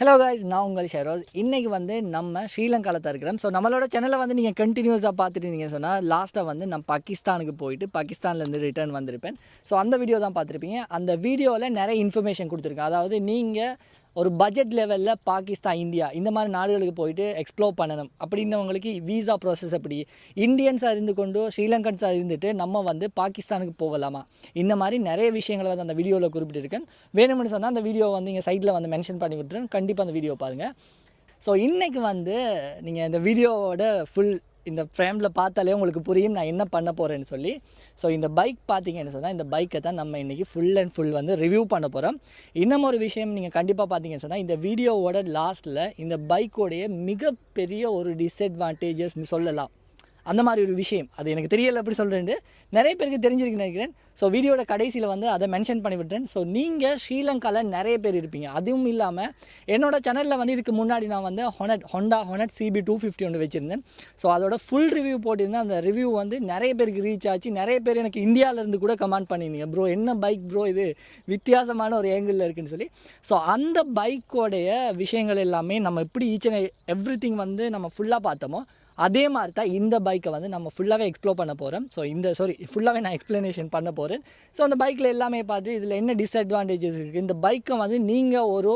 Hello guys, நான் உங்கள் ஷெரோஸ். இன்றைக்கி வந்து நம்ம ஸ்ரீலங்காவில் தான் இருக்கிறோம். ஸோ நம்மளோட சேனலை வந்து நீங்கள் கண்டினியூஸாக பார்த்துட்டு இருந்தீங்கன்னு சொன்னால் லாஸ்ட்டாக வந்து நான் பாகிஸ்தானுக்கு போயிட்டு பாகிஸ்தான்லேருந்து ரிட்டர்ன் வந்திருப்பேன். ஸோ அந்த வீடியோ தான் பார்த்துருப்பீங்க. அந்த வீடியோவில் நிறைய இன்ஃபர்மேஷன் கொடுத்துருக்கேன். அதாவது நீங்கள் ஒரு பட்ஜெட் லெவலில் பாகிஸ்தான், இந்தியா இந்த மாதிரி நாடுகளுக்கு போயிட்டு எக்ஸ்ப்ளோர் பண்ணணும் அப்படின்னவங்களுக்கு வீசா ப்ராசஸ் எப்படி, இந்தியன்ஸாக இருந்து கொண்டு ஸ்ரீலங்கன்ஸாக இருந்துட்டு நம்ம வந்து பாகிஸ்தானுக்கு போகலாமா, இந்த மாதிரி நிறைய விஷயங்களை வந்து அந்த வீடியோவில் குறிப்பிட்டிருக்கேன். வேணும்னு சொன்னால் அந்த வீடியோ வந்து இங்கே சைட்டில் வந்து மென்ஷன் பண்ணி விட்டுறேன். கண்டிப்பாக அந்த வீடியோ பாருங்கள். ஸோ இன்றைக்கி வந்து நீங்கள் இந்த வீடியோவோட ஃபுல் இந்த ஃப்ரேமில் பார்த்தாலே உங்களுக்கு புரியும் நான் என்ன பண்ண போகிறேன்னு சொல்லி. ஸோ இந்த பைக் பார்த்தீங்கன்னு சொன்னால் இந்த பைக்கை தான் நம்ம இன்றைக்கி ஃபுல் அண்ட் ஃபுல் வந்து ரிவ்யூ பண்ண போகிறோம். இன்னும் ஒரு விஷயம் நீங்கள் கண்டிப்பாக பார்த்தீங்கன்னு சொன்னால் இந்த வீடியோவோட லாஸ்ட்டில் இந்த பைக்கோடைய மிகப்பெரிய ஒரு டிஸ்அட்வான்டேஜஸ்ன்னு சொல்லலாம். அந்த மாதிரி ஒரு விஷயம் அது எனக்கு தெரியலை எப்படி சொல்கிறேன்னு நிறைய பேருக்கு தெரிஞ்சிருக்குன்னு நினைக்கிறேன். ஸோ வீடியோட கடைசியில் வந்து அதை மென்ஷன் பண்ணி விட்டுறேன். ஸோ நீங்கள் ஸ்ரீலங்காவில் நிறைய பேர் இருப்பீங்க. அதுவும் இல்லாமல் என்னோட சேனலில் வந்து இதுக்கு முன்னாடி நான் வந்து ஹொண்டா CB 250 ஒன்று வச்சுருந்தேன். ஸோ அதோட ஃபுல் ரிவ்யூ போட்டிருந்தேன். அந்த ரிவ்யூ வந்து நிறைய பேருக்கு ரீச் ஆச்சு. நிறைய பேர் எனக்கு இந்தியாவிலேருந்து கூட கமெண்ட் பண்ணியிருந்தீங்க, ப்ரோ என்ன பைக் ப்ரோ இது வித்தியாசமான ஒரு ஏங்கிளில் இருக்குதுன்னு சொல்லி. ஸோ அந்த பைக்கோடைய விஷயங்கள் எல்லாமே நம்ம எப்படி ஈச் அண்ட் எவ்ரிதிங் வந்து நம்ம ஃபுல்லாக பார்த்தோமோ அதே மாதிரி தான் இந்த பைக்கை வந்து நம்ம ஃபுல்லாகவே எக்ஸ்ப்ளோர் பண்ண போகிறோம். ஸோ ஃபுல்லாகவே நான் எக்ஸ்ப்ளனேஷன் பண்ண போகிறேன். ஸோ அந்த பைக்கில் எல்லாமே பார்த்து இதில் என்ன டிஸ்அட்வான்டேஜஸ் இருக்குது, இந்த பைக்கை வந்து நீங்கள் ஒரு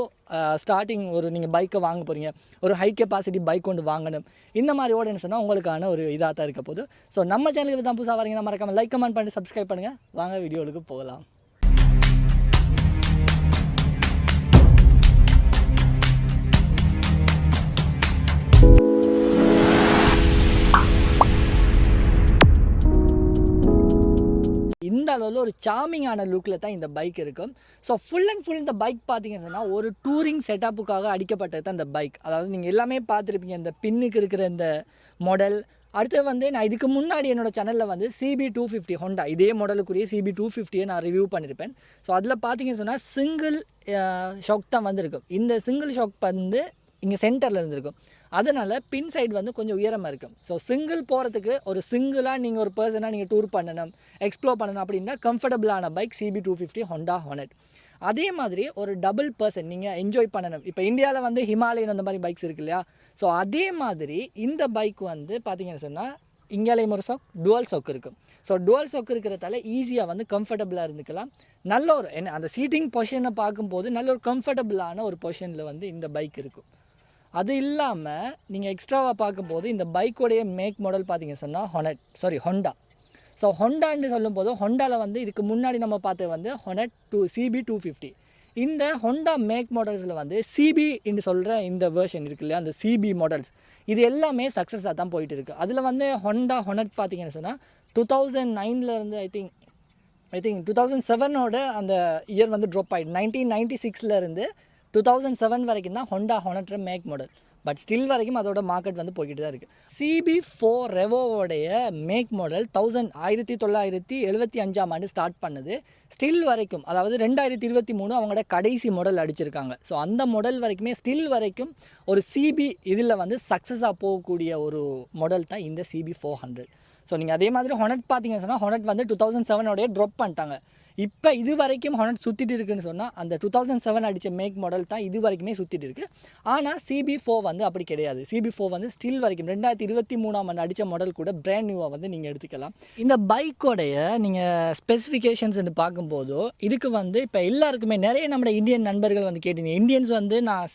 ஸ்டார்டிங் நீங்கள் பைக்கை வாங்க போகிறீங்க, ஒரு ஹை கெப்பாசிட்டி பைக் கொண்டு வாங்கணும், இந்த மாதிரி ஓடன்னு சொன்னால் உங்களுக்கான ஒரு இதாக தான் இருக்க போகுது. ஸோ நம்ம சேனலுக்கு தான் புதுசாக வரீங்கன்னா மறக்காமல் லைக் கமெண்ட் பண்ணி சப்ஸ்கிரைப் பண்ணுங்கள். வாங்க வீடியோவுக்கு போகலாம். இந்த அளவில் ஒரு சாமிங்கான லுக்கில் தான் இந்த பைக் இருக்கும். ஸோ ஃபுல் அண்ட் ஃபுல் இந்த பைக் பார்த்தீங்கன்னு சொன்னால் ஒரு டூரிங் செட்டப்புக்காக அடிக்கப்பட்டது தான் இந்த பைக். அதாவது நீங்கள் எல்லாமே பார்த்துருப்பீங்க, இந்த பின்னுக்கு இருக்கிற இந்த மாடல். அடுத்து வந்து நான் இதுக்கு முன்னாடி என்னோடய சேனலில் வந்து CB 250 ஹோண்டா இதே மாடலுக்குரிய CB 250 நான் ரிவ்யூ பண்ணியிருப்பேன். ஸோ அதில் பார்த்தீங்கன்னு சொன்னால் சிங்கிள் ஷாக் தான் வந்துருக்கும். இந்த சிங்கிள் ஷாக் வந்து இங்கே சென்டரில் இருந்திருக்கும். அதனால் பின் சைடு வந்து கொஞ்சம் உயரமாக இருக்கும். ஸோ சிங்கிள் போகிறதுக்கு ஒரு சிங்கிளாக நீங்கள் ஒரு பர்சனாக நீங்கள் டூர் பண்ணணும், எக்ஸ்ப்ளோர் பண்ணணும் அப்படின்னா கம்ஃபர்டபுளான பைக் CB 250 ஹோண்டா ஹார்னெட். அதே மாதிரி ஒரு டபுள் பர்சன் நீங்கள் என்ஜாய் பண்ணணும். இப்போ இந்தியாவில் வந்து ஹிமாலயன் அந்த மாதிரி பைக்ஸ் இருக்கு இல்லையா. ஸோ அதே மாதிரி இந்த பைக் வந்து பார்த்தீங்கன்னு சொன்னால் இங்கேலையும் ஒரு டுவல் ஷாக் இருக்கும். ஸோ டுவல் ஷாக் இருக்கிறதால ஈஸியாக வந்து கம்ஃபர்டபுளாக இருந்துக்கலாம். நல்ல ஒரு அந்த சீட்டிங் பொசிஷனை பார்க்கும்போது நல்ல ஒரு கம்ஃபர்டபுளான ஒரு பொசிஷனில் வந்து இந்த பைக் இருக்கும். அது இல்லாமல் நீங்கள் எக்ஸ்ட்ராவாக பார்க்கும்போது இந்த பைக்கோடைய மேக் மாடல் பார்த்தீங்கன்னு சொன்னால் ஹோண்டா. ஸோ ஹோண்டான்னு சொல்லும்போது ஹோண்டாவில் வந்து இதுக்கு முன்னாடி நம்ம பார்த்தது வந்து CB 250. இந்த ஹோண்டா மேக் மாடல்ஸில் வந்து CB என்று சொல்கிற இந்த வேர்ஷன் இருக்கு இல்லையா, அந்த CB மாடல்ஸ் இது எல்லாமே சக்ஸஸாக தான் போயிட்டு இருக்குது. அதில் வந்து ஹோண்டா பார்த்தீங்கன்னு சொன்னால் 2009 ஐ திங்க் 2007 அந்த இயர் வந்து ட்ராப் ஆகிட்டு 1996 2007 வரைக்கும் தான் Honda make model. But still வரைக்கும் அதோட மார்க்கெட் வந்து போய்கிட்டு தான் இருக்குது. CB 4 ரெவோவோடைய மேக் மாடல் 1975 ஸ்டார்ட் பண்ணுது. ஸ்டில் வரைக்கும், அதாவது 2023 அவங்களோட கடைசி மாடல் அடிச்சிருக்காங்க. ஸோ அந்த மாடல் வரைக்குமே ஸ்டில் வரைக்கும் ஒரு CB இதில் வந்து சக்ஸஸாக போகக்கூடிய ஒரு மாடல் தான் இந்த CB 400. ஸோ நீங்கள் அதே மாதிரி ஹார்னெட் பார்த்தீங்கன்னு சொன்னால் ஹார்னெட் வந்து 2007 ட்ராப் பண்ணிட்டாங்க. இப்போ இது வரைக்கும் ஹார்னெட் சுற்றிட்டு இருக்குன்னு சொன்னால் அந்த 2007 அடித்த மேக் மாடல் தான் இது வரைக்குமே சுற்றிட்டு இருக்குது. ஆனால் CB 4 வந்து அப்படி கிடையாது. CB 4 வந்து ஸ்டில் வரைக்கும் 2023 அடித்த மாடல் கூட பிராண்ட் நியூவாக வந்து நீங்கள் எடுத்துக்கலாம். இந்த பைக்கோடைய நீங்கள் ஸ்பெசிஃபிகேஷன்ஸ்ன்னு பார்க்கும்போதோ இதுக்கு வந்து இப்போ எல்லாருக்குமே நிறைய நம்மளோட இந்தியன் நண்பர்கள் வந்து கேட்டிருந்தீங்க. இந்தியன்ஸ் வந்து நான்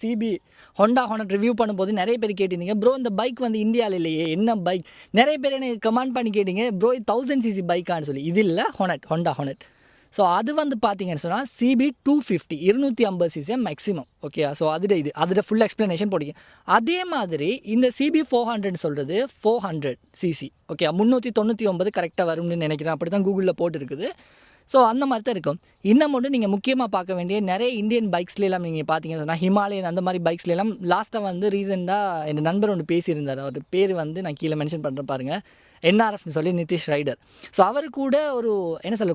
ஹோண்டா ஹார்னெட் ரிவ்யூ பண்ணும்போது நிறைய பேர் கேட்டிருந்தீங்க, ப்ரோ இந்த பைக் வந்து இந்தியாவில் இல்லையே, என்ன பைக். நிறைய பேர் எனக்கு கமெண்ட் பண்ணி கேட்டிங்க, ப்ரோ 1000cc பைக்கான்னு சொல்லி. இது இல்லை ஹோண்டா ஹார்னெட். ஸோ அது வந்து பார்த்தீங்கன்னு சொன்னால் CB 250 250cc maximum. Okay, so அதோட ஃபுல் எக்ஸ்ப்ளனேஷன் போட்டிங்க. அதே மாதிரி இந்த CB 400 சொல்கிறது 400cc. ஓகே, 399 கரெக்டாக வரும்னு நினைக்கிறேன். அப்படி தான் கூகுளில் போட்டுருக்குது. ஸோ அந்த மாதிரி தான் இருக்கும். இன்னும் மட்டும் நீங்கள் முக்கியமாக பார்க்க வேண்டிய நிறைய இந்தியன் பைக்ஸ்லாம் நீங்கள் பார்த்தீங்கன்னு சொன்னால் ஹிமாலயன் அந்த மாதிரி பைக்ஸ்லாம் லாஸ்ட்டாக வந்து ரீசெண்டாக என் நண்பர் ஒன்று பேசியிருந்தார். அவர் பேர் வந்து நான் கீழே மென்ஷன் பண்ணுறேன் பாருங்கள், NRFன்னு சொல்லி நிதிஷ் ரைடர். ஸோ அவர் கூட ஒரு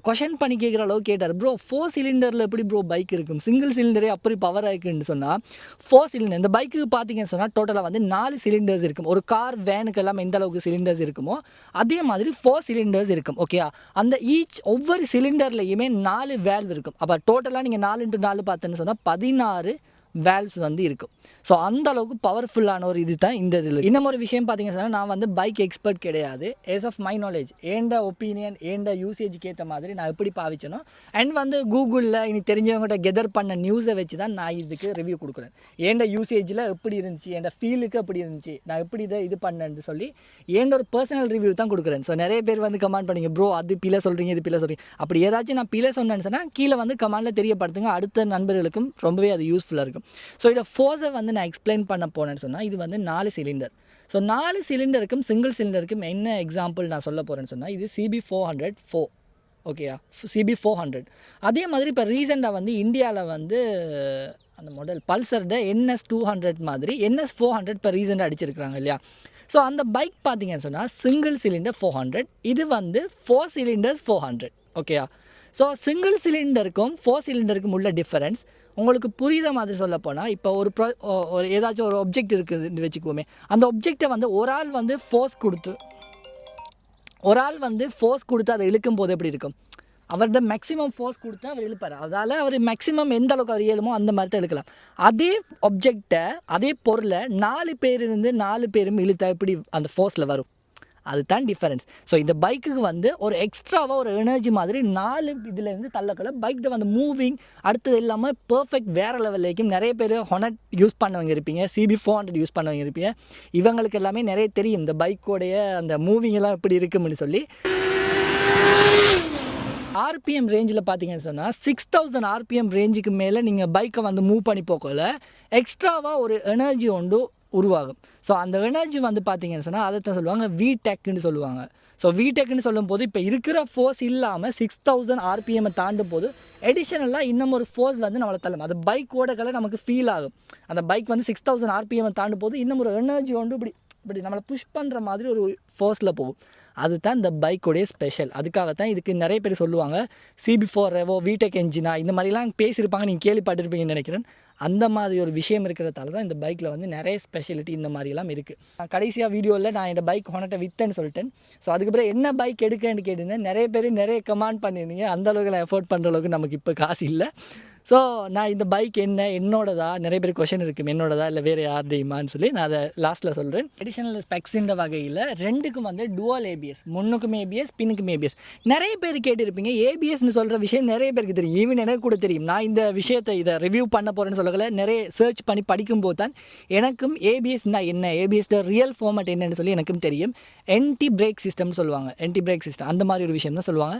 கொஷன் பண்ணி கேட்குற அளவுக்கு கேட்டார், ப்ரோ 4 சிலிண்டரில் எப்படி ப்ரோ பைக் இருக்கும், சிங்கிள் சிலிண்டரே அப்படி பவர் ஆகிக்குன்னு சொன்னால் 4 சிலிண்டர் இந்த பைக்கு பார்த்தீங்கன்னு சொன்னால் டோட்டலாக வந்து 4 சிலிண்டர்ஸ் இருக்கும். ஒரு கார் வேனுக்கு எல்லாம் எந்த அளவுக்கு சிலிண்டர்ஸ் இருக்குமோ அதே மாதிரி 4 சிலிண்டர்ஸ் இருக்கும். ஓகே, அந்த ஒவ்வொரு சிலிண்டர்லையுமே 4 வேல்வ் இருக்கும். அப்போ டோட்டலாக நீங்கள் 4x4 பார்த்தேன்னு சொன்னால் 16 வேல்வ்ஸ் வந்து இருக்கும். ஸோ அந்த அளவுக்கு பவர்ஃபுல்லான ஒரு இது தான் இந்த இதில். இன்னும் ஒரு விஷயம் பார்த்தீங்கன்னா சொன்னால், நான் வந்து பைக் எக்ஸ்பர்ட் கிடையாது. ஏஸ் ஆஃப் மை நாலேஜ் ஏண்ட ஒப்பீனியன் ஏண்ட யூசேஜுக்கு ஏற்ற மாதிரி நான் எப்படி பாவிச்சனோ அண்ட் வந்து கூகுளில் இனி தெரிஞ்சவங்ககிட்ட கெதர் பண்ண நியூஸை வச்சு தான் நான் இதுக்கு ரிவ்யூ கொடுக்குறேன். ஏண்ட யூசேஜில் எப்படி இருந்துச்சு, என் ஃபீலுக்கு எப்படி இருந்துச்சு, நான் எப்படி இதை இது பண்ணேன்னு சொல்லி ஏண்ட ஒரு பர்சனல் ரிவ்யூ தான் கொடுக்குறேன். ஸோ நிறைய பேர் வந்து கமெண்ட் பண்ணிங்க, ப்ரோ அது பிள்ளை சொல்கிறீங்க, இது பிள்ளை சொல்கிறீங்க. அப்படி ஏதாச்சும் நான் பிள்ளை சொன்னேன்னு சொன்னால் கீழே வந்து கமெண்டில் தெரியப்படுத்துங்க. அடுத்த நண்பர்களுக்கும் ரொம்பவே அது யூஸ்ஃபுல்லாக இருக்கும். ஸோ இதை ஃபோர்ஸை வந்து நான் எக்ஸ்பிளைன் பண்ண போனேன்னு சொன்னால், இது வந்து 4 சிலிண்டர். ஸோ 4 சிலிண்டருக்கும் சிங்கிள் சிலிண்டருக்கும் என்ன எக்ஸாம்பிள் நான் சொல்ல போகிறேன்னு சொன்னால், இது CB400 ஓகேயா, CB400. அதே மாதிரி இப்போ ரீசெண்டாக வந்து இந்தியாவில் வந்து அந்த மாடல் பல்சர்ட NS200 மாதிரி NS400 இப்போ ரீசெண்டாக அடிச்சிருக்கிறாங்க இல்லையா. ஸோ அந்த பைக் பார்த்தீங்கன்னு சொன்னால் சிங்கிள் சிலிண்டர் 400, இது வந்து 4 சிலிண்டர்ஸ் 400. ஓகேயா. ஸோ சிங்கிள் சிலிண்டருக்கும் 4 சிலிண்டருக்கும் உள்ள டிஃபரன்ஸ் உங்களுக்கு புரிகிற மாதிரி சொல்ல போனால், இப்போ ஒரு ஏதாச்சும் ஒரு ஆப்ஜெக்ட் இருக்குதுன்னு வச்சுக்குவோமே, அந்த ஆப்ஜெக்டை வந்து ஒரு ஆள் வந்து ஃபோர்ஸ் கொடுத்து அதை இழுக்கும் போது எப்படி இருக்கும், அவர்கிட்ட மேக்ஸிமம் ஃபோர்ஸ் கொடுத்தா அவர் இழுப்பார். அதால் அவர் மேக்ஸிமம் எந்த அளவுக்கு அவர் இயலுமோ அந்த மாதிரி தான் இழுக்கலாம். அதே ஆப்ஜெக்டை, அதே பொருளை 4 பேரும் இழுத்தா எப்படி அந்த ஃபோர்ஸில் வரும், அதுதான் டிஃபரன்ஸ். ஸோ இந்த பைக்குக்கு வந்து ஒரு எக்ஸ்ட்ராவாக ஒரு எனர்ஜி மாதிரி 4 இதுலேருந்து தள்ளக்கல பைக்கிட்ட வந்து மூவிங் அடுத்தது இல்லாமல் பர்ஃபெக்ட் வேறு லெவல் வரைக்கும். நிறைய பேர் ஹொனட் யூஸ் பண்ணவங்க இருப்பீங்க, CB400 யூஸ் பண்ணவங்க இருப்பீங்க. இவங்களுக்கு எல்லாமே நிறைய தெரியும் இந்த பைக்கோடைய அந்த மூவிங் எல்லாம் எப்படி இருக்கும்னு சொல்லி. RPM ரேஞ்சில் பார்த்தீங்கன்னு சொன்னால் 6000 RPM ரேஞ்சுக்கு மேலே நீங்கள் பைக்கை வந்து மூவ் பண்ணி போகல எக்ஸ்ட்ராவாக ஒரு எனர்ஜி ஒன்று உருவாகும். ஸோ அந்த எனர்ஜி வந்து பார்த்தீங்கன்னு சொன்னால் அதை தான் சொல்லுவாங்க VTECன்னு சொல்லுவாங்க. ஸோ VTECன்னு சொல்லும் போது இப்போ இருக்கிற ஃபோர்ஸ் இல்லாமல் 6000 RPM தாண்டும் போது எடிஷனலாக இன்னும் ஒரு ஃபோர்ஸ் வந்து நம்மளை தள்ளும். அது பைக்கோட நமக்கு ஃபீல் ஆகும். அந்த பைக் வந்து 6000 RPM தாண்டும் போது இன்னும் ஒரு எனர்ஜி ஒன்று இப்படி நம்மளை புஷ் பண்ணுற மாதிரி ஒரு ஃபோர்ஸில் போகும். அதுதான் இந்த பைக்கோடைய ஸ்பெஷல். அதுக்காகத்தான் இதுக்கு நிறைய பேர் சொல்லுவாங்க CB4 ரெவோ VTEC என்ஜினா இந்த மாதிரிலாம் பேசியிருப்பாங்க, நீங்கள் கேள்விப்பட்டிருப்பீங்கன்னு நினைக்கிறேன். அந்த மாதிரி ஒரு விஷயம் இருக்கிறதால தான் இந்த பைக்கில் வந்து நிறைய ஸ்பெஷாலிட்டி இந்த மாதிரிலாம் இருக்குது. கடைசியாக வீடியோவில் நான் இந்த பைக் ஹொனட்டை விற்றேன்னு சொல்லிட்டேன். ஸோ அதுக்கப்புறம் என்ன பைக் எடுக்கன்னு கேட்டிருந்தேன். நிறைய பேர் நிறைய கமெண்ட் பண்ணியிருந்தீங்க. அந்தளவுக்கு நான் எஃபோர்ட் பண்ணுற அளவுக்கு நமக்கு இப்போ காசு இல்லை. ஸோ நான் இந்த பைக் என்னோடதா, நிறைய பேர் கொஷின் இருக்குது, என்னோடதா இல்லை வேறு யார்டையுமான்னு சொல்லி நான் அதை லாஸ்ட்டில் சொல்கிறேன். அடிஷனல் ஸ்பெக்ஸுன்ற வகையில் 2க்கும் வந்து டுவல் ABS, முன்னுக்கும் ABS பின்னுக்கும் ABS. நிறைய பேர் கேட்டிருப்பீங்க, ABSன்னு சொல்கிற விஷயம் நிறைய பேருக்கு தெரியும், ஈவன் எனக்கு கூட தெரியும். நான் இந்த விஷயத்தை இதை ரிவ்யூ பண்ண போகிறேன்னு சொல்லல, நிறைய சர்ச் பண்ணி படிக்கும்போது தான் எனக்கும் ABSனா என்ன, ABS ரியல் ஃபார்மேட் என்னன்னு சொல்லி எனக்கும் தெரியும். என்டி பிரேக் சிஸ்டம்னு சொல்லுவாங்க, என்டி பிரேக் சிஸ்டம் அந்த மாதிரி ஒரு விஷயம் தான் சொல்லுவாங்க.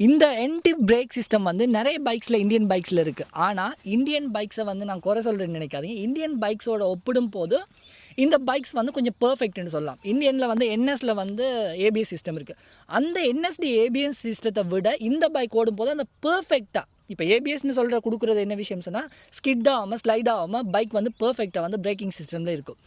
இந்த என்டி பிரேக் சிஸ்டம் வந்து நிறைய பைக்ஸில், இந்தியன் பைக்ஸில் இருக்குது. ஆனால் இந்தியன் பைக்ஸை வந்து நான் குறை சொல்கிறேன்னு நினைக்காதீங்க. இந்தியன் பைக்ஸோட ஒப்பிடும் போது இந்த பைக்ஸ் வந்து கொஞ்சம் பர்ஃபெக்ட்னு சொல்லலாம். இந்தியனில் வந்து NSல வந்து ABS சிஸ்டம் இருக்குது. அந்த NSD ABS சிஸ்டத்தை விட இந்த பைக் ஓடும்போது அந்த பர்ஃபெக்டாக, இப்போ ABSன்னு சொல்கிற கொடுக்குறது என்ன விஷயம் சொன்னால், ஸ்கிட் ஆகாமல் ஸ்லைட் ஆகாமல் பைக் வந்து பர்ஃபெக்டாக வந்து பிரேக்கிங் சிஸ்டமில் இருக்கும்.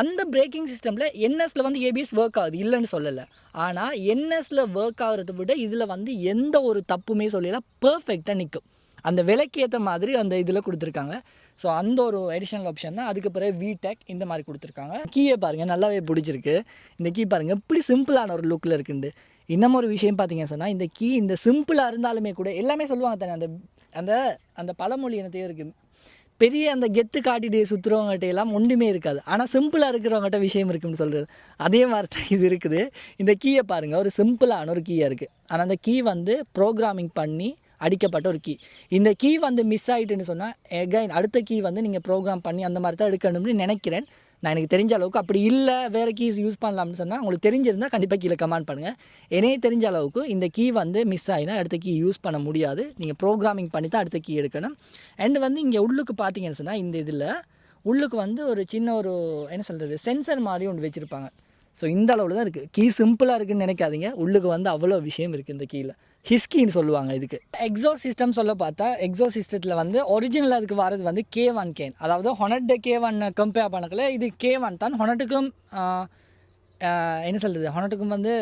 அந்த பிரேக்கிங் சிஸ்டமில் NSல வந்து ABS ஒர்க் ஆகுது, இல்லைன்னு சொல்லலை. ஆனால் NSல ஒர்க் ஆகிறத விட இதில் வந்து எந்த ஒரு தப்புமே சொல்லலாம், பர்ஃபெக்டாக நிற்கும். அந்த விலைக்கு ஏற்ற மாதிரி அந்த இதில் கொடுத்துருக்காங்க. ஸோ அந்த ஒரு அடிஷ்னல் ஆப்ஷன் தான். அதுக்கு பிறகு VTEC இந்த மாதிரி கொடுத்துருக்காங்க. கீயை பாருங்கள், நல்லாவே பிடிச்சிருக்கு. இந்த கீ பாருங்கள் இப்படி சிம்பிளான ஒரு லுக்கில் இருக்குண்டு. இன்னும் ஒரு விஷயம் பார்த்தீங்கன்னு சொன்னால், இந்த கீ இந்த சிம்பிளாக இருந்தாலுமே கூட எல்லாமே சொல்லுவாங்க தானே, அந்த அந்த அந்த பழமொழி என்னத்தையும் இருக்குது, பெரிய அந்த கெத்து காட்டிட்டு சுற்றுறவங்ககிட்ட எல்லாம் ஒன்றுமே இருக்காது, ஆனால் சிம்பிளாக இருக்கிறவங்ககிட்ட விஷயம் இருக்குன்னு சொல்கிறது. அதே மாதிரி தான் இது இருக்குது. இந்த கீயை பாருங்கள், ஒரு சிம்பிளான ஒரு கீயாக இருக்குது. ஆனால் அந்த கீ வந்து ப்ரோக்ராமிங் பண்ணி அடிக்கப்பட்ட ஒரு கீ. இந்த கீ வந்து மிஸ் ஆகிட்டுன்னு சொன்னால் எகைன் அடுத்த கீ வந்து நீங்கள் ப்ரோக்ராம் பண்ணி அந்த மாதிரி தான் எடுக்கணும்னு நினைக்கிறேன். நான் எனக்கு தெரிஞ்ச அளவுக்கு. அப்படி இல்லை வேறு கீஸ் யூஸ் பண்ணலாம்னு சொன்னால் உங்களுக்கு தெரிஞ்சிருந்தால் கண்டிப்பாக கீழே கமெண்ட் பண்ணுங்கள். என்னையே தெரிஞ்ச அளவுக்கு இந்த கீ வந்து மிஸ் ஆகினா அடுத்த கீ யூஸ் பண்ண முடியாது. நீங்கள் ப்ரோக்ராமிங் பண்ணி தான் அடுத்த கீ எடுக்கணும். அண்ட் வந்து இங்கே உள்ளுக்கு பார்த்தீங்கன்னு சொன்னால், இந்த இதில் உள்ளுக்கு வந்து ஒரு சின்ன ஒரு என்ன சொல்கிறது, சென்சர் மாதிரி ஒன்று வச்சுருப்பாங்க. ஸோ இந்த அளவில் தான் இருக்குது. கீ சிம்பிளாக இருக்குதுன்னு நினைக்காதீங்க, உள்ளுக்கு வந்து அவ்வளோ விஷயம் இருக்குது இந்த கீழே. ஹிஸ்கின்னு சொல்லுவாங்க இதுக்கு. எக்ஸோ சிஸ்டம் சொல்ல பார்த்தா, எக்ஸோ சிஸ்டத்தில் வந்து ஒரிஜினலாக அதுக்கு வரது வந்து K1 கேன். அதாவது ஹொனட் K1 கம்பேர் பண்ணக்கல இது K1 தான். ஹொனட்டுக்கும் என்ன சொல்கிறது, ஹொனட்டுக்கும் வந்து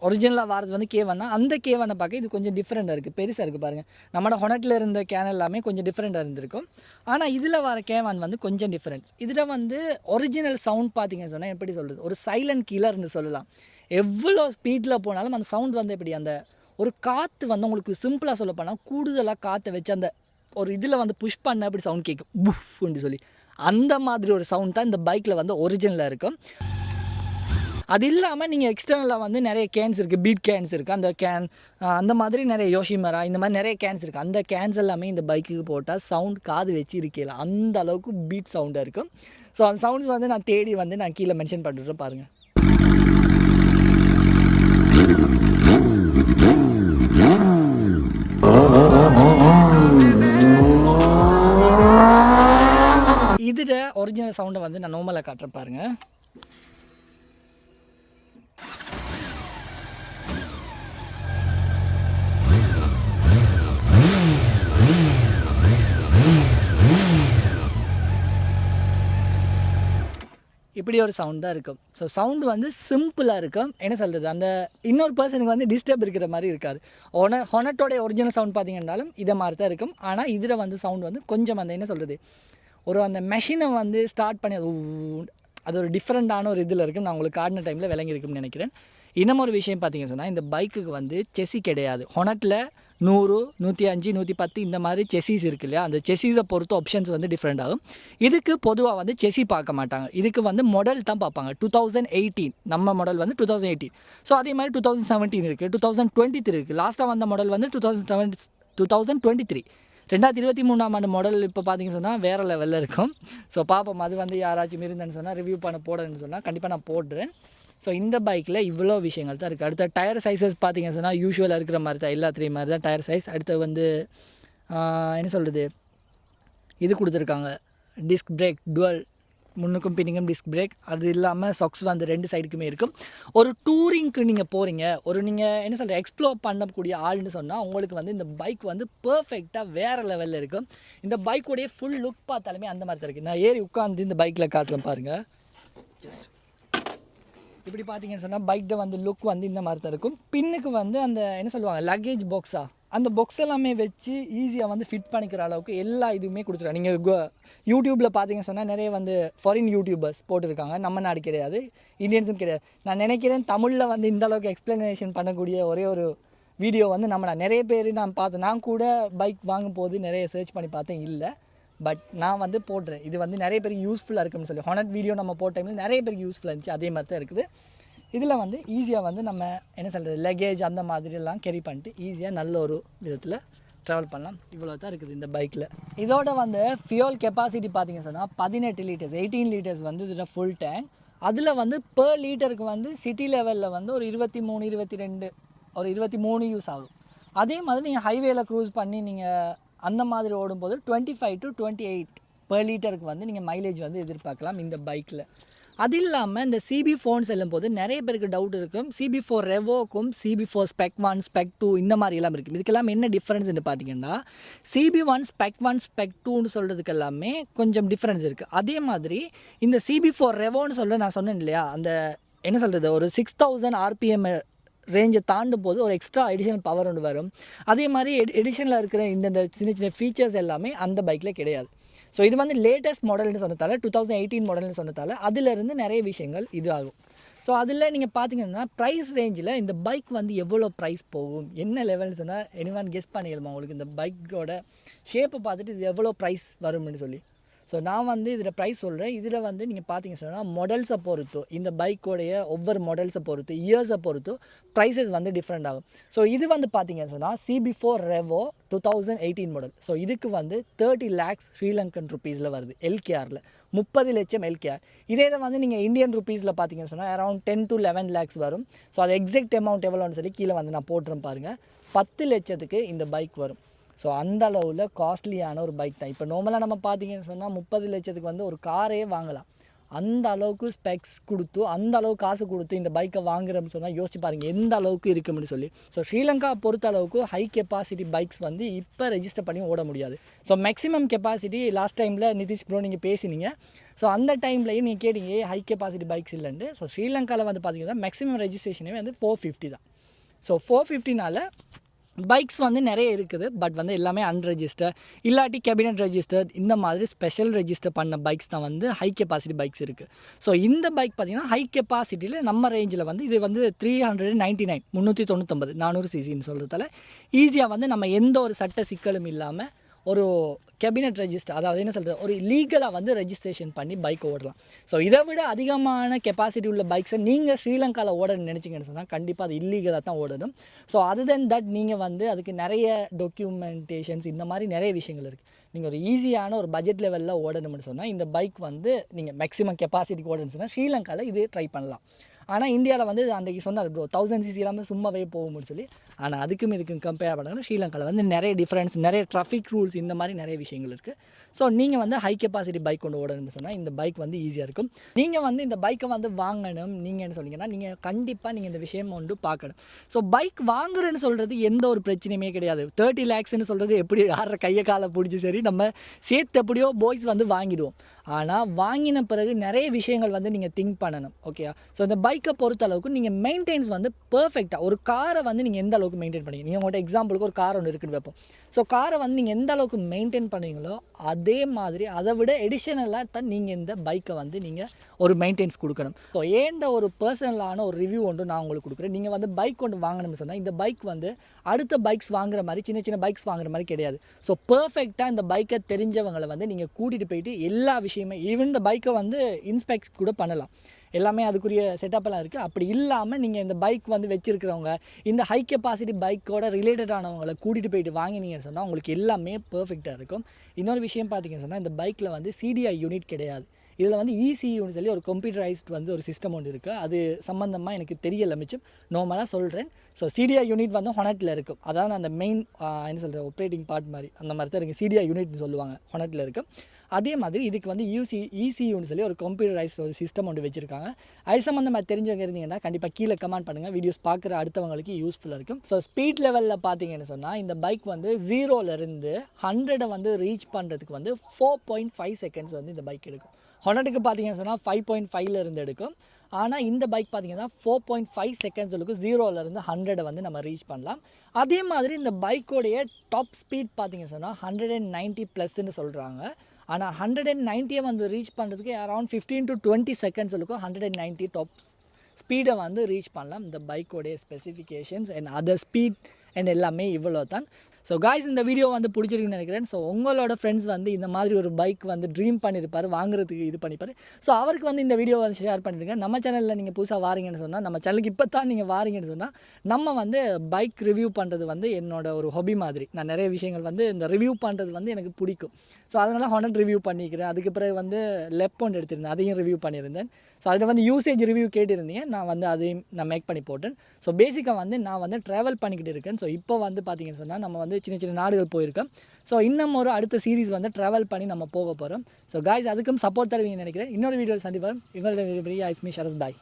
ஒரிஜினலாக வரது வந்து K1 தான். அந்த K1 பார்க்க இது கொஞ்சம் டிஃப்ரெண்ட்டாக இருக்குது, பெருசாக இருக்குது பாருங்கள். நம்மளோட ஹொனட்டில் இருந்த கேன் எல்லாமே கொஞ்சம் டிஃப்ரெண்ட்டாக இருந்திருக்கும். ஆனால் இதில் வர K1 வந்து கொஞ்சம் டிஃப்ரெண்ட்ஸ். இதில் வந்து ஒரிஜினல் சவுண்ட் பார்த்தீங்கன்னு சொன்னால் எப்படி சொல்கிறது, ஒரு சைலண்ட் கில்லர்னு சொல்லலாம். எவ்வளோ ஸ்பீடில் போனாலும் அந்த சவுண்ட் வந்து எப்படி, அந்த ஒரு காற்று வந்து உங்களுக்கு சிம்பிளாக சொல்ல போனால் கூடுதலாக காற்றை வச்சு அந்த ஒரு இதில் வந்து புஷ் பண்ண அப்படி சவுண்ட் கேட்கும் புஃப்னு சொல்லி. அந்த மாதிரி ஒரு சவுண்ட் தான் இந்த பைக்கில் வந்து ஒரிஜினலாக இருக்கும். அது இல்லாமல் நீங்கள் எக்ஸ்டர்னலாக வந்து நிறைய கேன்ஸ் இருக்குது, பீட் கேன்ஸ் இருக்குது. அந்த கேன் அந்த மாதிரி நிறைய யோஷிமரா இந்த மாதிரி நிறைய கேன்ஸ் இருக்குது. அந்த கேன்ஸ் எல்லாமே இந்த பைக்குக்கு போட்டால் சவுண்ட் காது வச்சு இருக்கல அந்த அளவுக்கு பீட் சவுண்டாக இருக்கும். ஸோ அந்த சவுண்ட்ஸ் வந்து நான் தேடி வந்து நான் கீழே மென்ஷன் பண்ணிட்டுறேன் பாருங்கள். இதில் ஒரிஜினல் சவுண்டை வந்து நான் நார்மலாக காட்டுறேன் பாருங்கள். இப்படி ஒரு சவுண்ட் தான் இருக்கும். ஸோ சவுண்டு வந்து சிம்பிளாக இருக்கும். என்ன சொல்கிறது, அந்த இன்னொரு பர்சனுக்கு வந்து டிஸ்டர்ப் இருக்கிற மாதிரி இருக்காது. ஹொனட்டோடைய ஒரிஜினல் சவுண்ட் பார்த்திங்கன்னாலும் இதை மாதிரி தான் இருக்கும். ஆனால் இதில் வந்து சவுண்ட் வந்து கொஞ்சம் அந்த என்ன சொல்கிறது, ஒரு அந்த மெஷினை வந்து ஸ்டார்ட் பண்ணி அது ஒரு டிஃப்ரெண்ட்டான ஒரு இதில் இருக்கும். நான் உங்களுக்கு காட்டின டைமில் விளங்கியிருக்குன்னு நினைக்கிறேன். இன்னும் ஒரு விஷயம் பார்த்தீங்கன்னு சொன்னால், இந்த பைக்குக்கு வந்து செஸி கிடையாது. ஹொனட்டில் 100, 105, 110 இந்த மாதிரி செஸிஸ் இருக்குது இல்லையா, அந்த செஸிஸை பொறுத்து ஆப்ஷன்ஸ் வந்து டிஃப்ரெண்ட் ஆகும். இதுக்கு பொதுவாக வந்து செஸி பார்க்க மாட்டாங்க. இதுக்கு வந்து மாடல் தான் பார்ப்பாங்க. 2018 நம்ம மாடல் வந்து 2018. ஸோ அதே மாதிரி 2017 இருக்குது, 2023 இருக்குது. லாஸ்ட்டாக வந்த மாடல் வந்து 2023. 2023ஆம் ஆண்டு மாடல் இப்போ பார்த்தீங்கன்னு சொன்னால் வேறு லெவலில் இருக்கும். ஸோ பார்ப்போம், அது வந்து யாராச்சும் இருந்தேன்னு சொன்னால் ரிவ்யூ பண்ண போடுறேன்னு சொன்னால் கண்டிப்பாக நான் போடுறேன். ஸோ இந்த பைக்கில் இவ்வளோ விஷயங்கள் தான் இருக்குது. அடுத்த டயர் சைஸஸ் பார்த்திங்கன்னு சொன்னால் யூஷுவலாக இருக்கிற மாதிரி தான், எல்லாத்துலேயும் மாதிரி தான் டயர் சைஸ். அடுத்து வந்து என்ன சொல்கிறது, இது கொடுத்துருக்காங்க டிஸ்க் பிரேக், டுவல் முன்னுக்கும் பின்னுக்கும் டிஸ்க் பிரேக். அது இல்லாமல் சாக்ஸ் வந்து 2 சைடுக்குமே இருக்கும். ஒரு டூரிங்க்கு நீங்கள் போகிறீங்க, ஒரு நீங்கள் என்ன சொல்கிற எக்ஸ்ப்ளோர் பண்ணக்கூடிய ஆள்னு சொன்னால் உங்களுக்கு வந்து இந்த பைக் வந்து பர்ஃபெக்டாக வேறு லெவலில் இருக்கும். இந்த பைக்குடைய ஃபுல் லுக் பார்த்தாலுமே அந்த மாதிரி தான் இருக்குது. நான் ஏறி உட்காந்து இந்த பைக்கில் காட்டுறேன் பாருங்கள். ஜஸ்ட் இப்படி பார்த்தீங்கன்னு சொன்னால் பைக்கில் வந்து லுக் வந்து இந்த மாதிரி தான் இருக்கும். பின்னுக்கு வந்து அந்த என்ன சொல்லுவாங்க லக்கேஜ் பாக்ஸா, அந்த பாக்ஸ் எல்லாமே வச்சு ஈஸியாக வந்து ஃபிட் பண்ணிக்கிற அளவுக்கு எல்லா இதுவுமே கொடுத்துருக்காங்க. நீங்கள் யூடியூப்பில் பார்த்தீங்கன்னு சொன்னால் நிறைய வந்து ஃபாரின் யூடியூபர்ஸ் போட்டிருக்காங்க, நம்ம நாடு கிடையாது, இந்தியன்ஸும் கிடையாது. நான் நினைக்கிறேன் தமிழில் வந்து இந்த அளவுக்கு எக்ஸ்ப்ளனேஷன் பண்ணக்கூடிய ஒரே ஒரு வீடியோ வந்து நம்ம நிறைய பேர் நான் பார்த்தேன். நான் கூட பைக் வாங்கும் போது நிறைய சர்ச் பண்ணி பார்த்தேன், இல்லை. பட் நான் வந்து போடுறேன், இது வந்து நிறைய பேருக்கு யூஸ்ஃபுல்லாக இருக்குன்னு சொல்லி. ஹானட் வீடியோ நம்ம போட்ட டைமில் நிறைய பேருக்கு யூஸ்ஃபுல்லாக இருந்துச்சு. அதே மாதிரி தான் இருக்குது. இதில் வந்து ஈஸியாக வந்து நம்ம என்ன சொல்கிறது லக்கேஜ் அந்த மாதிரிலாம் கேரி பண்ணிட்டு ஈஸியாக நல்ல ஒரு விதத்தில் ட்ராவல் பண்ணலாம். இவ்வளோ தான் இருக்குது இந்த பைக்கில். இதோட வந்து ஃபியூல் கெப்பாசிட்டி பார்த்திங்க சொன்னால் 18 லிட்டர்ஸ், 18 லிட்டர்ஸ் வந்து இதில் ஃபுல் டேங்க். அதில் வந்து பெர் லீட்டருக்கு வந்து சிட்டி லெவலில் வந்து ஒரு 23, 22, ஒரு 23 யூஸ் ஆகும். அதே மாதிரி நீங்கள் ஹைவேயில் க்ரூஸ் பண்ணி நீங்கள் அந்த மாதிரி ஓடும்போது 25 to 28 பெர் லீட்டருக்கு வந்து நீங்கள் மைலேஜ் வந்து எதிர்பார்க்கலாம் இந்த பைக்கில். அது இல்லாமல் இந்த CB4 செல்லும் போது நிறைய பேருக்கு டவுட் இருக்கும், CB4 ரெவோக்கும் CB4 ஸ்பெக் 1 ஸ்பெக் 2 இந்த மாதிரி எல்லாம் இருக்குது. இதுக்கெல்லாம் என்ன டிஃப்ரென்ஸ்னு பார்த்தீங்கன்னா, CB1 ஸ்பெக் 1 ஸ்பெக் 2ன்னு சொல்கிறதுக்கு எல்லாமே கொஞ்சம் டிஃப்ரென்ஸ் இருக்குது. அதே மாதிரி இந்த CB4 ரெவோன்னு சொல்ல நான் சொன்னேன் இல்லையா, அந்த என்ன சொல்கிறது ஒரு 6000 RPM ரேஞ்சை தாண்டும் போது ஒரு எக்ஸ்ட்ரா எடிஷனல் பவர் ஒன்று வரும். அதே மாதிரி எடிஷனில் இருக்கிற இந்த சின்ன சின்ன ஃபீச்சர்ஸ் எல்லாமே அந்த பைக்கில் கிடையாது. ஸோ இது வந்து லேட்டஸ்ட் மாடல்னு சொன்னதால் 2018 மாடல்னு சொன்னதால் அதிலிருந்து நிறைய விஷயங்கள் இது ஆகும். ஸோ அதில் நீங்கள் பார்த்தீங்கன்னா ப்ரைஸ் ரேஞ்சில் இந்த பைக் வந்து எவ்வளோ ப்ரைஸ் போகும், என்ன லெவல்னு சொன்னால் எனிவான் கெஸ் பண்ணிடலாமா உங்களுக்கு இந்த பைக்கோட ஷேப்பை பார்த்துட்டு இது எவ்வளோ ப்ரைஸ் வரும்னு சொல்லி. ஸோ நான் வந்து இதில் ப்ரைஸ் சொல்கிறேன். இதில் வந்து நீங்கள் பார்த்தீங்க சொன்னால் மாடல்ஸை பொறுத்தோ இந்த பைக்கோடைய ஒவ்வொரு மாடல்ஸை பொறுத்து இயர்ஸை பொறுத்தோ ப்ரைஸஸ் வந்து டிஃப்ரெண்ட் ஆகும். ஸோ இது வந்து பார்த்தீங்கன்னு சொன்னால் CB4 ரெவோ 2018 மாடல். ஸோ இதுக்கு வந்து 30 lakhs ஸ்ரீலங்கன் ருப்பீஸில் வருது. LKRல 30 லட்சம் LKR. இதே வந்து நீங்கள் இந்தியன் ருப்பீஸில் பார்த்தீங்கன்னு சொன்னால் அரௌண்ட் 10 to 11 lakhs வரும். ஸோ அது எக்ஸாக்ட் அமௌண்ட் எவ்வளோன்னு சொல்லி கீழே வந்து நான் போட்டுறேன் பாருங்கள். 10 லட்சத்துக்கு இந்த பைக் வரும். ஸோ அந்த அளவில் காஸ்ட்லியான ஒரு பைக் தான். இப்போ நார்மலாக நம்ம பார்த்தீங்கன்னு சொன்னால் 30 லட்சத்துக்கு வந்து ஒரு காரே வாங்கலாம். அந்த அளவுக்கு ஸ்பெக்ஸ் கொடுத்து அந்த அளவுக்கு காசு கொடுத்து இந்த பைக்கை வாங்குறோம்னு சொன்னால் யோசிச்சு பாருங்கள் எந்த அளவுக்கு இருக்கும்னு சொல்லி. ஸோ ஸ்ரீலங்கா பொறுத்த அளவுக்கு ஹை கெப்பாசிட்டி பைக்ஸ் வந்து இப்போ ரெஜிஸ்டர் பண்ணி ஓட முடியாது. ஸோ மேக்ஸிமம் கெப்பாசிட்டி லாஸ்ட் டைமில் நிதிஷ் ப்ரோ நீங்கள் பேசினீங்க. ஸோ அந்த டைம்லையும் நீங்கள் கேட்டீங்க ஹை கெப்பாசிட்டி பைக்ஸ் இல்லைன்னு. ஸோ ஸ்ரீலங்காவில் வந்து பார்த்தீங்கன்னா மேக்ஸிமம் ரெஜிஸ்ட்ரேஷனே வந்து 450 தான். ஸோ 450னால பைக்ஸ் வந்து நிறைய இருக்குது. பட் வந்து எல்லாமே அன்ரெஜிஸ்டர் இல்லாட்டி கேபினட் ரெஜிஸ்டர்ட் இந்த மாதிரி ஸ்பெஷல் ரெஜிஸ்டர் பண்ண பைக்ஸ் தான் வந்து ஹை கெப்பாசிட்டி பைக்ஸ் இருக்குது. ஸோ இந்த பைக் பார்த்திங்கன்னா ஹை கெப்பாசிட்டியில் நம்ம ரேஞ்சில் வந்து இது வந்து 399 400 சிசின்னு சொல்கிறதால ஈஸியாக வந்து நம்ம எந்த ஒரு சட்ட சிக்கலும் இல்லாமல் ஒரு கேபினட் ரெஜிஸ்டர், அதாவது என்ன சொல்கிறது, ஒரு லீகலாக வந்து ரெஜிஸ்ட்ரேஷன் பண்ணி பைக் ஓடலாம். ஸோ இதை விட அதிகமான கெப்பாசிட்டி உள்ள பைக்ஸை நீங்கள் ஸ்ரீலங்காவில் ஓடணும்னு நினச்சிங்கன்னு சொன்னால் கண்டிப்பாக அது இல்லீகலாக தான் ஓடணும். ஸோ அது தென் தட் நீங்கள் வந்து அதுக்கு நிறைய டாக்குமெண்டேஷன்ஸ் இந்த மாதிரி நிறைய விஷயங்கள் இருக்குது. நீங்கள் ஒரு ஈஸியான ஒரு பட்ஜெட் லெவலில் ஓடணும்னு சொன்னால் இந்த பைக் வந்து நீங்கள் மேக்ஸிமம் கெப்பாசிட்டிக்கு ஓடணும்னு சொன்னால் ஸ்ரீலங்காவில் இது ட்ரை பண்ணலாம். ஆனால் இந்தியாவில் வந்து அன்றைக்கி சொன்னார் ப்ரோ 1000 cc இல்லாமல் சும்மாவே போகும்னு சொல்லி. ஆனால் அதுக்கும் இதுக்கும் கம்பேர் பண்ணாங்கன்னா ஸ்ரீலங்காவில் வந்து நிறைய டிஃப்ரென்ஸ், நிறைய ட்ராஃபிக் ரூல்ஸ் இந்த மாதிரி நிறைய விஷயங்கள் இருக்குது. ஸோ நீங்கள் வந்து ஹை கெப்பாசிட்டி பைக் கொண்டு ஓடணும்னு சொன்னால் இந்த பைக் வந்து ஈஸியாக இருக்கும். நீங்கள் வந்து இந்த பைக்கை வந்து வாங்கணும் நீங்கள் என்ன சொன்னீங்கன்னா நீங்கள் கண்டிப்பாக நீங்கள் இந்த விஷயம் வந்து பார்க்கணும். ஸோ பைக் வாங்குறேன்னு சொல்கிறது எந்த ஒரு பிரச்சனையுமே கிடையாது. 30 lakhsன்னு சொல்கிறது எப்படி யார கையை காலை பிடிச்சி சரி நம்ம சேர்த்து எப்படியோ பாய்ஸ் வந்து வாங்கிடுவோம். ஆனால் வாங்கின பிறகு நிறைய விஷயங்கள் வந்து நீங்கள் திங்க் பண்ணணும். ஓகேயா? ஸோ இந்த பைக்கை பொறுத்த அளவுக்கு நீங்கள் மெயின்டைன்ஸ் வந்து பர்ஃபெக்டாக, ஒரு காரை வந்து நீங்கள் எந்த அளவுக்கு மெயின்டைன் பண்ணீங்க, நீங்கள் உங்கள்கிட்ட எக்ஸாம்பிளுக்கு ஒரு கார் ஒன்று இருக்குன்னு வைப்போம். ஸோ காரை வந்து நீங்கள் எந்த அளவுக்கு மெயின்டைன் பண்ணுவீங்களோ அதே மாதிரி அதை விட எடிஷனலாக தான் நீங்கள் இந்த பைக்கை வந்து நீங்கள் ஒரு மெயின்டெனன்ஸ் கொடுக்கணும். ஸோ ஏண்ட ஒரு பர்சனலான ஒரு ரிவ்யூ ஒன்று நான் உங்களுக்கு கொடுக்குறேன். நீங்கள் வந்து பைக் ஒன்று வாங்கணும்னு சொன்னால் இந்த பைக் வந்து அடுத்த பைக்ஸ் வாங்குற மாதிரி சின்ன சின்ன பைக்ஸ் வாங்குற மாதிரி கிடையாது. ஸோ பர்ஃபெக்டாக இந்த பைக்கை தெரிஞ்சவங்களை வந்து நீங்கள் கூட்டிகிட்டு போயிட்டு எல்லா விஷயமே, ஈவன் இந்த பைக்கை வந்து இன்ஸ்பெக்ட் கூட பண்ணலாம். எல்லாமே அதுக்குரிய செட்டப்பெல்லாம் இருக்குது. அப்படி இல்லாமல் நீங்கள் இந்த பைக் வந்து வச்சுருக்கிறவங்க, இந்த ஹை கெப்பாசிட்டி பைக்கோட ரிலேட்டடானவங்களை கூட்டிகிட்டு போயிட்டு வாங்கினீங்கன்னு சொன்னால் உங்களுக்கு எல்லாமே பர்ஃபெக்டாக இருக்கும். இன்னொரு விஷயம் பார்த்தீங்கன்னு சொன்னால் இந்த பைக்கில் வந்து சிடிஐ யூனிட் கிடையாது. இதில் வந்து இசியூன்னு சொல்லி ஒரு கம்ப்யூட்டரைஸ்ட் வந்து ஒரு சிஸ்டம் ஒன்று இருக்குது. அது சம்மந்தமாக எனக்கு தெரியல, மிச்சம் நார்மலாக சொல்கிறேன். ஸோ சிடிஐ யூனிட் வந்து ஹொனட்டில் இருக்கும். அதாவது அந்த மெயின் என்ன சொல்கிற ஆப்ரேட்டிங் பார்ட் மாதிரி அந்த மாதிரி தான் இருக்குது. சிடிஐ யூனிட்னு சொல்லுவாங்க, ஹொனட்டில் இருக்கும். அதே மாதிரி இதுக்கு வந்து இசியூன்னு சொல்லி ஒரு கம்ப்யூட்டரைஸ்ட் ஒரு சிஸ்டம் ஒன்று வச்சுருக்காங்க. அது சம்மந்தமாக தெரிஞ்சவங்க இருந்தீங்கன்னா கண்டிப்பாக கீழே கமெண்ட் பண்ணுங்கள். வீடியோஸ் பார்க்குற அடுத்தவங்களுக்கு யூஸ்ஃபுல்லாக இருக்கும். ஸோ ஸ்பீட் லெவலில் பார்த்தீங்கன்னு சொன்னால் இந்த பைக் வந்து 0லேருந்து 100 வந்து ரீச் பண்ணுறதுக்கு வந்து 4.5 seconds வந்து இந்த பைக் எடுக்கும். ஹொனட்டுக்கு பார்த்தீங்கன்னு சொன்னால் 5.5லேருந்து எடுக்கும். ஆனால் இந்த பைக் பார்த்தீங்கன்னா 4.5 seconds 0லேருந்து 100 வந்து நம்ம ரீச் பண்ணலாம். அதே மாதிரி இந்த பைக்கோடைய டாப் ஸ்பீட் பார்த்தீங்கன்னு சொன்னால் 190+ சொல்கிறாங்க. ஆனால் 190 வந்து ரீச் பண்ணுறதுக்கு அரௌண்ட் 15 to 20 seconds 190 டாப் ஸ்பீடை வந்து ரீச் பண்ணலாம். இந்த பைக்கோடைய specifications and other speed and எல்லாமே இவ்வளோ தான். ஸோ காய்ஸ் இந்த வீடியோ வந்து பிடிச்சிருக்குன்னு நினைக்கிறேன். ஸோ உங்களோட ஃப்ரெண்ட்ஸ் வந்து இந்த மாதிரி ஒரு பைக் வந்து ட்ரீம் பண்ணியிருப்பார், வாங்குறதுக்கு இது பண்ணிப்பார். ஸோ அவருக்கு வந்து இந்த வீடியோ வந்து ஷேர் பண்ணிடுங்க. நம்ம சேனலில் நீங்கள் புதுசாக வாரீங்கன்னு சொன்னால், நம்ம சேனலுக்கு இப்போ தான் நீங்கள் வாரீங்கன்னு சொன்னால், நம்ம வந்து பைக் ரிவ்யூ பண்ணுறது வந்து என்னோட ஒரு ஹாபி மாதிரி. நான் நிறைய விஷயங்கள் வந்து இந்த ரிவ்யூ பண்ணுறது வந்து எனக்கு பிடிக்கும். ஸோ அதனால் ஹானட் ரிவ்யூ பண்ணிக்கிறேன். அதுக்கு பிறகு வந்து லெப்போண்ட் எடுத்திருந்தேன், அதையும் ரிவ்யூ பண்ணியிருந்தேன். ஸோ அதில் வந்து யூசேஜ் ரிவ்யூ கேட்டிருந்தீங்க, நான் வந்து அதையும் நான் மேக் பண்ணி போட்டேன். ஸோ பேசிக்காக வந்து நான் வந்து ட்ராவல் பண்ணிக்கிட்டு இருக்கேன். ஸோ இப்போ வந்து பார்த்தீங்கன்னு சொன்னால் நம்ம வந்து சின்ன சின்ன நாடுகள் போயிருக்கோம். ஸோ இன்னும் ஒரு அடுத்த சீரீஸ் வந்து ட்ராவல் பண்ணி நம்ம போக போகிறோம். ஸோ காய்ஸ் அதுக்கும் சப்போர்ட் தருவீங்கன்னு நினைக்கிறேன். இன்னொரு வீடியோவில் சந்திப்போம். உங்களோட ஐஸ்மி ஷரஸ் பாய்.